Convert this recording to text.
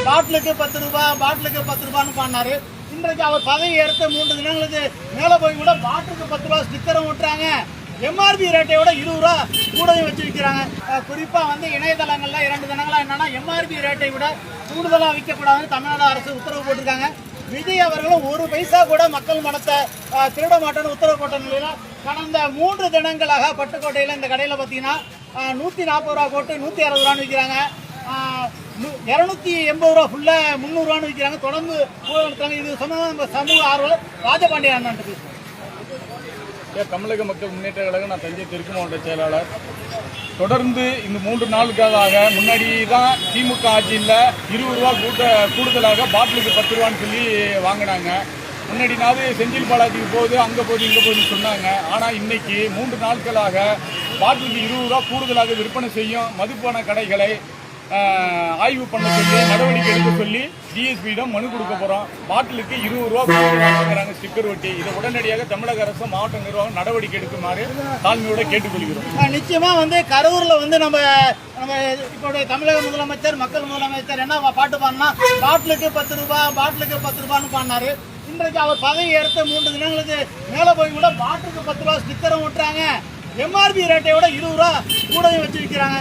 பாட்டிலுக்கு 10 ரூபாய், பாட்டிலுக்கு 10 ரூபான்னு பண்ணாரு. இன்றைக்கு அவர் பதவி எடுத்த 3 தினங்களுக்கு மேல போய் கூட பாட்டிலுக்கு 10 ரூபாய் ஸ்டிக்கரும் விட்டுறாங்க. எம்ஆர்பி ரேட்டை விட 20 ரூபா கூடயும் வச்சு விற்கிறாங்க. குறிப்பாக வந்து இணையதளங்கள்ல 2 தினங்களா என்னன்னா எம்ஆர்பி ரேட்டை விட கூடுதலாக விற்கக்கூடாதுன்னு தமிழ்நாடு அரசு உத்தரவு போட்டிருக்காங்க. விஜய் அவர்களும் 1 பைசா கூட மக்கள் மனத்தை திருட மாட்டேன்னு உத்தரவு போட்ட நிலையில கடந்த 3 தினங்களாக பட்டுக்கோட்டையில் இந்த கடையில் பார்த்தீங்கன்னா 140 ரூபா போட்டு 160 ரூபான்னு விற்கிறாங்க. 280 ரூபா ஃபுல்லாக 300 ரூபான்னு விற்கிறாங்க. தொடர்ந்து ஊழல். இது சொன்ன சமூக ஆர்வலர் ராஜபாண்டிய அண்ணன் பேசுகிறேன். தமிழக மக்கள் முன்னேற்ற கழகம், நான் தஞ்சை தெற்கு மாவட்ட செயலாளர். தொடர்ந்து இந்த 3 நாளுக்காக முன்னாடி தான் திமுக ஆட்சியில் 20 ரூபா கூடுதலாக பாட்டிலுக்கு 10 ரூபான்னு சொல்லி வாங்கினாங்க. முன்னாடினாவது செந்தில் பாலாஜிக்கு போகுது, அங்கே போகுது, இங்கே போகுதுன்னு சொன்னாங்க. ஆனால் இன்னைக்கு 3 நாட்களாக பாட்டிலுக்கு 20 ரூபா கூடுதலாக விற்பனை செய்யும் மதுபான கடைகளை ஆய்வு பண்ண சொல்லி நடவடிக்கை எடுக்க சொல்லி டிஎஸ்பியிடம் மனு கொடுக்க போகிறோம். பாட்டிலுக்கு 20 ரூபா வாங்குறாங்க ஸ்டிக்கர் ஒட்டி. இதை உடனடியாக தமிழக அரசு மாவட்ட நிர்வாகம் நடவடிக்கை எடுக்குமாறு தாழ்மையோட கேட்டுக்கொள்கிறோம். நிச்சயமாக வந்து கரூரில் வந்து நம்ம இப்போ தமிழக முதலமைச்சர், மக்கள் முதலமைச்சர் என்ன பாட்டு பாடினா பாட்டிலுக்கு 10 ரூபாய், பாட்டிலுக்கு 10 ரூபான்னு பாடினாரு. இன்றைக்கு அவர் பதவி எடுத்த 3 தினங்களுக்கு மேல போய் கூட பாட்டிலுக்கு 10 ரூபாய் ஸ்டிக்கரும் விட்டுறாங்க. எம்ஆர்பி ரேட்டை விட 20 ரூபா கூடயும் வச்சு விற்கிறாங்க.